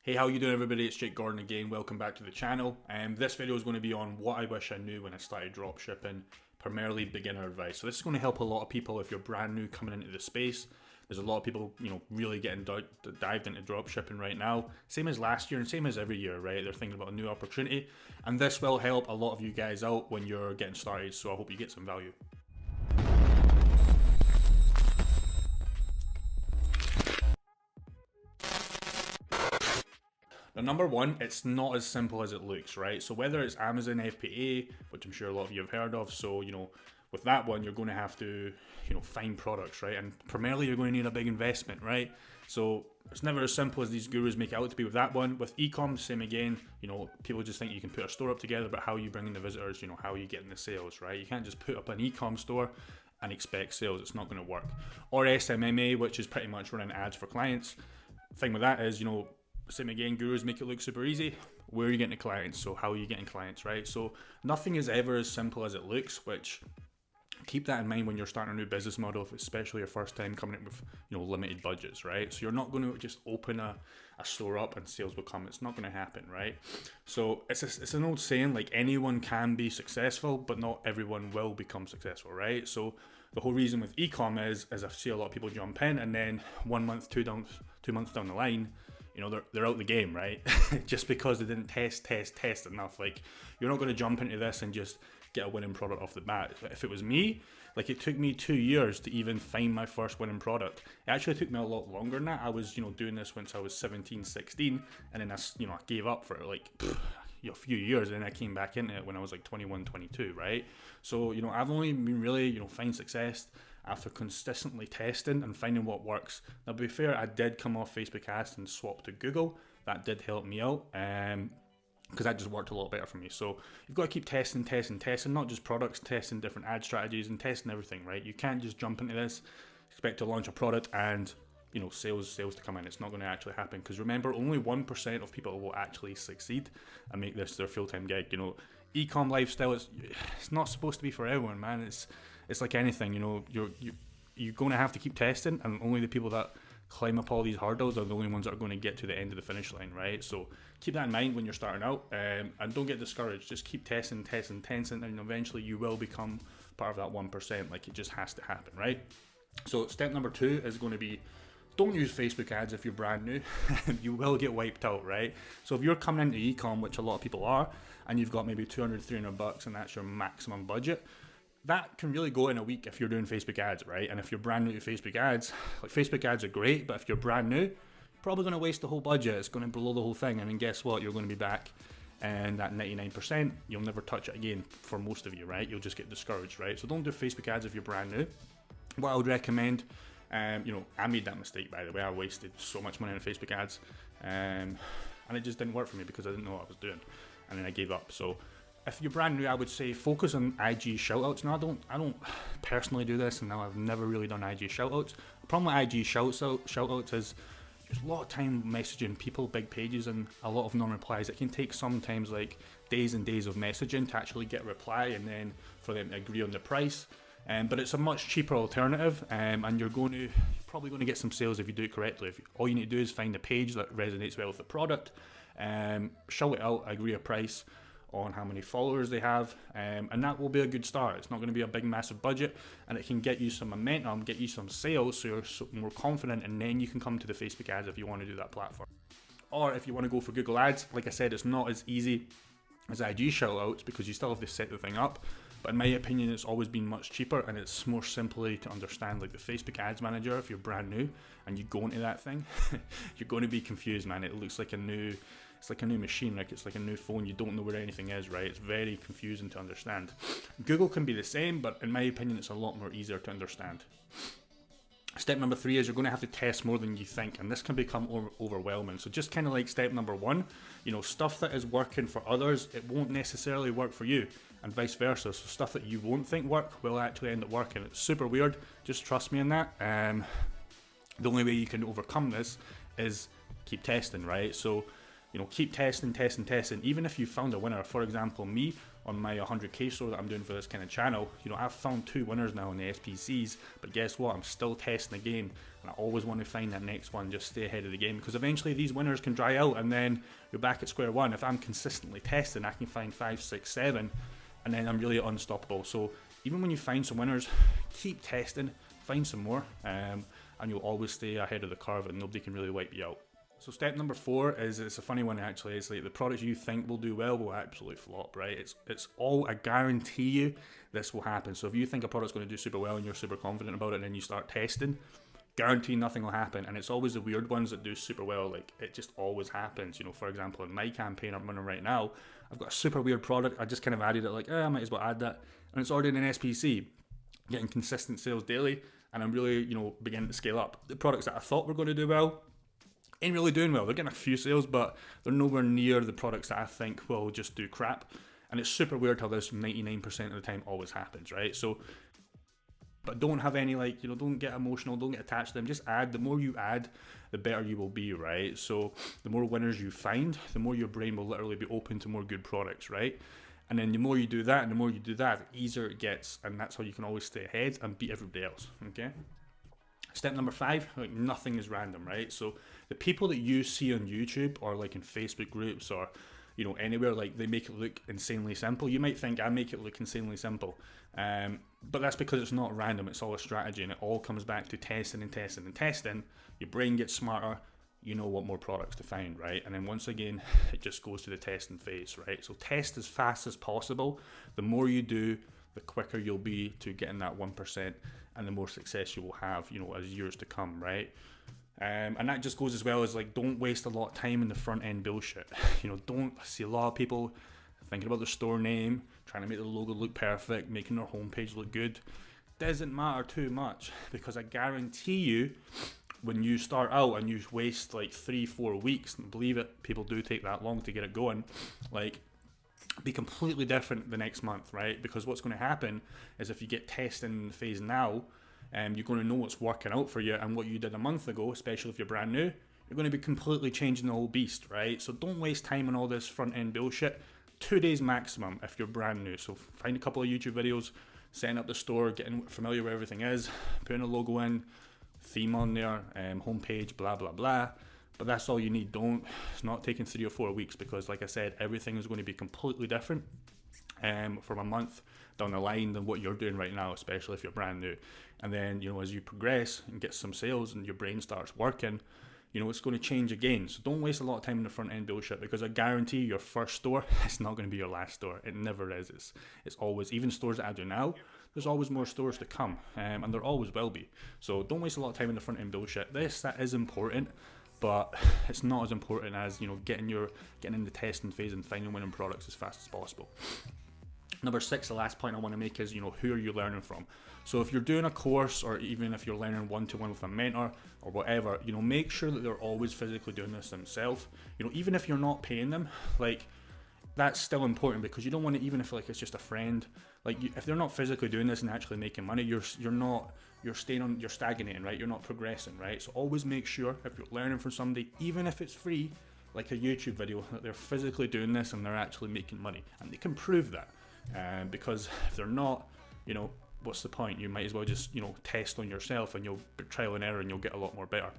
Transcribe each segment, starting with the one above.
Hey, how you doing everybody? It's Jake Gordon again. Welcome back to the channel. This video is going to be on what I wish I knew when I started dropshipping, primarily beginner advice. So this is going to help a lot of people if you're brand new coming into the space. There's a lot of people, really getting dived into dropshipping right now. Same as last year and same as every year, right? They're thinking about a new opportunity. And this will help a lot of you guys out when you're getting started. So I hope you get some value. Now, number one, it's not as simple as it looks, right? So whether it's Amazon FBA, which I'm sure a lot of you have heard of, so, with that one, you're going to have to, find products, right? And primarily, you're going to need a big investment, right? So it's never as simple as these gurus make it out to be with that one. With ecom, same again, people just think you can put a store up together, but how are you bringing the visitors, how are you getting the sales, right? You can't just put up an ecom store and expect sales. It's not going to work. Or SMMA, which is pretty much running ads for clients. Thing with that is, same again, gurus make it look super easy. Where are you getting the clients? So how are you getting clients, right? So nothing is ever as simple as it looks, which keep that in mind when you're starting a new business model, especially your first time coming in with limited budgets, right? So you're not going to just open a store up and sales will come. It's not going to happen, right? So it's an old saying, like anyone can be successful, but not everyone will become successful, right? So the whole reason with ecom is I see a lot of people jump in and then 1 month, 2 months down the line, they're out the game, right? Just because they didn't test enough. Like, you're not going to jump into this and just get a winning product off the bat. If it was me, it took me 2 years to even find my first winning product. It actually took me a lot longer than that. I was, doing this once I was 17, 16, and then I gave up for a few years, and then I came back into it when I was 21, 22, right? So, I've only been really, find success after consistently testing and finding what works. Now, to be fair, I did come off Facebook ads and swap to Google. That did help me out, because that just worked a lot better for me. So you've got to keep testing, not just products, testing different ad strategies and testing everything, right? You can't just jump into this, expect to launch a product and sales to come in. It's not going to actually happen, because remember, only 1% of people will actually succeed and make this their full-time gig. Ecom lifestyle, it's not supposed to be for everyone, man. It's like anything, you're going to have to keep testing, and only the people that climb up all these hurdles are the only ones that are going to get to the end of the finish line, right? So keep that in mind when you're starting out, and don't get discouraged. Just keep testing, and eventually you will become part of that 1%. It just has to happen, right? So step number 2 is going to be, don't use Facebook ads if you're brand new. You will get wiped out, right? So if you're coming into ecom, which a lot of people are, and you've got maybe $200-300 and that's your maximum budget, that can really go in a week if you're doing Facebook ads, right? And if you're brand new to Facebook ads, Facebook ads are great, but if you're brand new, you're probably going to waste the whole budget. It's going to blow the whole thing, and then guess what? You're going to be back, and that 99%, you'll never touch it again for most of you, right? You'll just get discouraged, right? So don't do Facebook ads if you're brand new. What I would recommend, I made that mistake, by the way. I wasted so much money on Facebook ads, and it just didn't work for me because I didn't know what I was doing, and then I gave up. So if you're brand new, I would say focus on IG shoutouts. Now, I don't personally do this, and now I've never really done IG shoutouts. The problem with IG shoutouts is there's a lot of time messaging people, big pages, and a lot of non-replies. It can take sometimes days and days of messaging to actually get a reply, and then for them to agree on the price. But it's a much cheaper alternative, and you're probably going to get some sales if you do it correctly. All you need to do is find a page that resonates well with the product, shout it out, agree a price on how many followers they have, and that will be a good start. It's not going to be a big massive budget, and it can get you some momentum, get you some sales, so you're more confident, and then you can come to the Facebook ads if you want to do that platform. Or if you want to go for Google ads, like I said, it's not as easy as IG shoutouts because you still have to set the thing up, but in my opinion, it's always been much cheaper, and it's more simply to understand. Like the Facebook ads manager, if you're brand new and you go into that thing, you're going to be confused, man. It looks like a new machine, it's like a new phone. You don't know where anything is, right? It's very confusing to understand. Google can be the same, but in my opinion, it's a lot more easier to understand. Step number 3 is you're going to have to test more than you think, and this can become overwhelming. So just kind of like step number 1, stuff that is working for others, it won't necessarily work for you, and vice versa. So stuff that you won't think work will actually end up working. It's super weird. Just trust me in that. The only way you can overcome this is keep testing, right? So keep testing. Even if you found a winner, for example, me on my 100k store that I'm doing for this kind of channel, I've found 2 winners now in the SPCs, but guess what? I'm still testing the game, and I always want to find that next one, just stay ahead of the game, because eventually these winners can dry out, and then you're back at square one. If I'm consistently testing, I can find 5, 6, 7, and then I'm really unstoppable. So even when you find some winners, keep testing, find some more, and you'll always stay ahead of the curve, and nobody can really wipe you out. So step number 4 is, it's a funny one actually. It's like the products you think will do well will absolutely flop, right? It's all, I guarantee you this will happen. So if you think a product's going to do super well and you're super confident about it, and then you start testing, guarantee nothing will happen. And it's always the weird ones that do super well. Like, it just always happens. For example, in my campaign I'm running right now, I've got a super weird product. I just kind of added it, like, I might as well add that, and it's already in an SPC, getting consistent sales daily, and I'm really, beginning to scale up. The products that I thought were going to do well ain't really doing well. They're getting a few sales, but they're nowhere near the products that I think will just do crap. And it's super weird how this 99% of the time always happens, right? So, but don't have any, don't get emotional, don't get attached to them. Just add. The more you add, the better you will be, right? So the more winners you find, the more your brain will literally be open to more good products, right? And then the more you do that, and the more you do that, the easier it gets, and that's how you can always stay ahead and beat everybody else, okay? Step number 5, nothing is random, right? So the people that you see on YouTube, or like in Facebook groups, or anywhere, they make it look insanely simple. You might think I make it look insanely simple, but that's because it's not random. It's all a strategy, and it all comes back to testing and testing and testing. Your brain gets smarter. You know what more products to find, right? And then once again, it just goes to the testing phase, right? So test as fast as possible. The more you do, the quicker you'll be to getting that 1%, and the more success you will have, as years to come, right? And that just goes as well as, don't waste a lot of time in the front end bullshit. Don't see a lot of people thinking about the store name, trying to make the logo look perfect, making their homepage look good. Doesn't matter too much, because I guarantee you, when you start out and you waste 3-4 weeks, and believe it, people do take that long to get it going, be completely different the next month, right? Because what's going to happen is, if you get testing phase now, you're going to know what's working out for you, and what you did a month ago, especially if you're brand new, you're going to be completely changing the whole beast, right? So don't waste time on all this front end bullshit. 2 days maximum if you're brand new. So find a couple of YouTube videos, setting up the store, getting familiar with everything is, putting a logo in, theme on there, homepage, blah blah blah. But that's all you need. It's not taking 3 or 4 weeks, because like I said, everything is going to be completely different from a month down the line than what you're doing right now, especially if you're brand new. And then, as you progress and get some sales and your brain starts working, it's going to change again. So don't waste a lot of time in the front end bullshit, because I guarantee your first store, it's not going to be your last store. It never is. It's always, even stores that I do now, there's always more stores to come, and there always will be. So don't waste a lot of time in the front end bullshit. That is important, but it's not as important as getting in the testing phase and finding winning products as fast as possible. Number 6, the last point I want to make is, who are you learning from? So if you're doing a course, or even if you're learning one-to-one with a mentor or whatever, make sure that they're always physically doing this themselves. Even if you're not paying them, that's still important, because you don't want to, even if it's just a friend, if they're not physically doing this and actually making money, you're stagnating, right? You're not progressing, right? So always make sure, if you're learning from somebody, even if it's free, like a YouTube video, that they're physically doing this and they're actually making money, and they can prove that. Because if they're not, what's the point? You might as well just, test on yourself, and you'll trial and error, and you'll get a lot more better.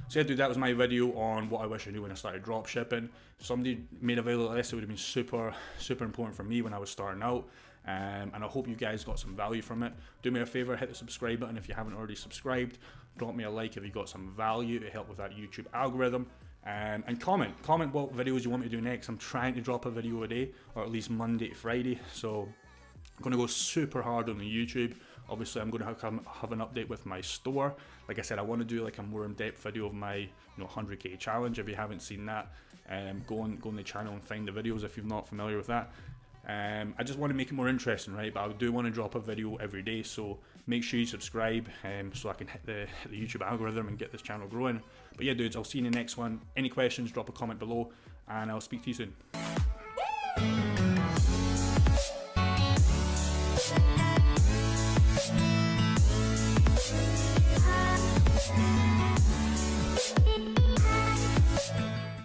So yeah, dude, that was my video on what I wish I knew when I started dropshipping. If somebody made a video like this, it would have been super, super important for me when I was starting out. And I hope you guys got some value from it. Do me a favor, hit the subscribe button if you haven't already subscribed. Drop me a like if you got some value to help with that YouTube algorithm. And comment what videos you want me to do next. I'm trying to drop a video a day, or at least Monday to Friday. So I'm going to go super hard on the YouTube. Obviously, I'm going to have an update with my store. Like I said, I want to do a more in-depth video of my 100k challenge. If you haven't seen that, go on the channel and find the videos if you're not familiar with that. I just want to make it more interesting, right? But I do want to drop a video every day, so make sure you subscribe, so I can hit the YouTube algorithm and get this channel growing. But yeah, dudes, I'll see you in the next one. Any questions, drop a comment below, and I'll speak to you soon.